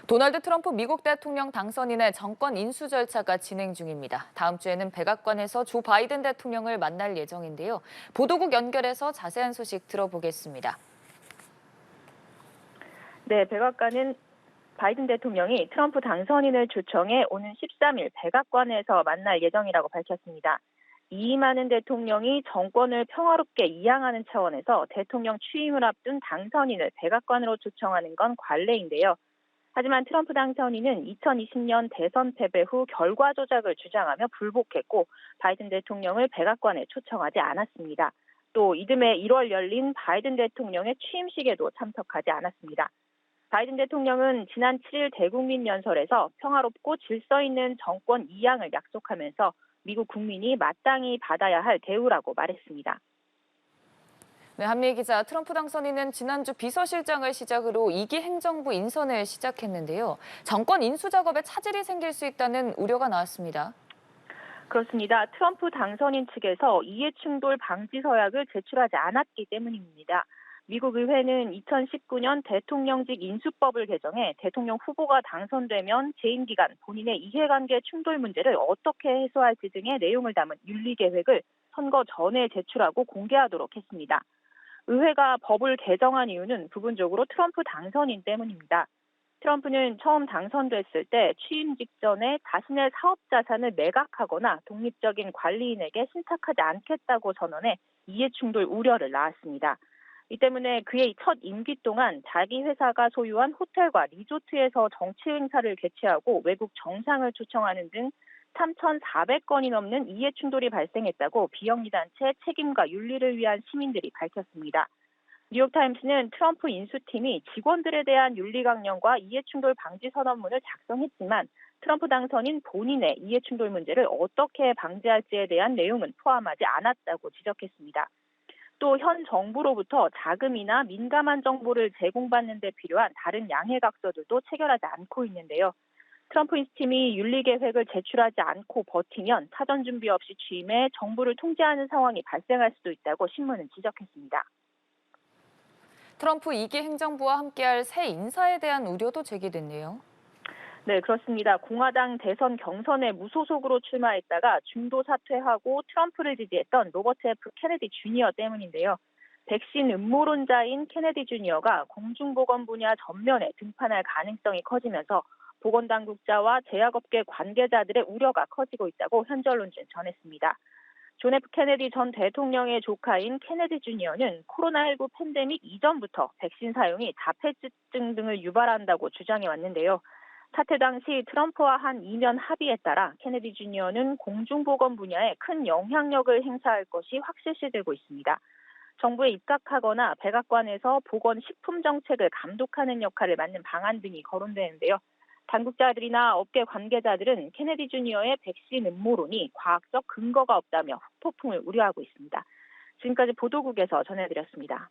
도널드 트럼프 미국 대통령 당선인의 정권 인수 절차가 진행 중입니다. 다음 주에는 백악관에서 조 바이든 대통령을 만날 예정인데요. 보도국 연결해서 자세한 소식 들어보겠습니다. 네, 백악관은 바이든 대통령이 트럼프 당선인을 초청해 오는 13일 백악관에서 만날 예정이라고 밝혔습니다. 이임하는 대통령이 정권을 평화롭게 이양하는 차원에서 대통령 취임을 앞둔 당선인을 백악관으로 초청하는 건 관례인데요. 하지만 트럼프 당선인은 2020년 대선 패배 후 결과 조작을 주장하며 불복했고 바이든 대통령을 백악관에 초청하지 않았습니다. 또 이듬해 1월 열린 바이든 대통령의 취임식에도 참석하지 않았습니다. 바이든 대통령은 지난 7일 대국민 연설에서 평화롭고 질서 있는 정권 이양을 약속하면서 미국 국민이 마땅히 받아야 할 대우라고 말했습니다. 네, 한미애 기자, 트럼프 당선인은 지난주 비서실장을 시작으로 2기 행정부 인선을 시작했는데요. 정권 인수 작업에 차질이 생길 수 있다는 우려가 나왔습니다. 그렇습니다. 트럼프 당선인 측에서 이해충돌 방지 서약을 제출하지 않았기 때문입니다. 미국 의회는 2019년 대통령직 인수법을 개정해 대통령 후보가 당선되면 재임 기간 본인의 이해관계 충돌 문제를 어떻게 해소할지 등의 내용을 담은 윤리 계획을 선거 전에 제출하고 공개하도록 했습니다. 의회가 법을 개정한 이유는 부분적으로 트럼프 당선인 때문입니다. 트럼프는 처음 당선됐을 때 취임 직전에 자신의 사업 자산을 매각하거나 독립적인 관리인에게 신탁하지 않겠다고 선언해 이해충돌 우려를 낳았습니다. 이 때문에 그의 첫 임기 동안 자기 회사가 소유한 호텔과 리조트에서 정치 행사를 개최하고 외국 정상을 초청하는 등 3,400건이 넘는 이해충돌이 발생했다고 비영리단체 책임과 윤리를 위한 시민들이 밝혔습니다. 뉴욕타임스는 트럼프 인수팀이 직원들에 대한 윤리 강령과 이해충돌 방지 선언문을 작성했지만 트럼프 당선인 본인의 이해충돌 문제를 어떻게 방지할지에 대한 내용은 포함하지 않았다고 지적했습니다. 또 현 정부로부터 자금이나 민감한 정보를 제공받는 데 필요한 다른 양해각서들도 체결하지 않고 있는데요. 트럼프 인수팀이 윤리 계획을 제출하지 않고 버티면 사전 준비 없이 취임해 정부를 통제하는 상황이 발생할 수도 있다고 신문은 지적했습니다. 트럼프 2기 행정부와 함께할 새 인사에 대한 우려도 제기됐네요. 네, 그렇습니다. 공화당 대선 경선에 무소속으로 출마했다가 중도 사퇴하고 트럼프를 지지했던 로버트 F. 케네디 주니어 때문인데요. 백신 음모론자인 케네디 주니어가 공중보건 분야 전면에 등판할 가능성이 커지면서 보건당국자와 제약업계 관계자들의 우려가 커지고 있다고 현지언론은 전했습니다. 존 F. 케네디 전 대통령의 조카인 케네디 주니어는 코로나19 팬데믹 이전부터 백신 사용이 자폐증 등을 유발한다고 주장해 왔는데요. 사태 당시 트럼프와 한 이면 합의에 따라 케네디 주니어는 공중보건 분야에 큰 영향력을 행사할 것이 확실시되고 있습니다. 정부에 입각하거나 백악관에서 보건식품 정책을 감독하는 역할을 맡는 방안 등이 거론되는데요. 당국자들이나 업계 관계자들은 케네디 주니어의 백신 음모론이 과학적 근거가 없다며 후폭풍을 우려하고 있습니다. 지금까지 보도국에서 전해드렸습니다.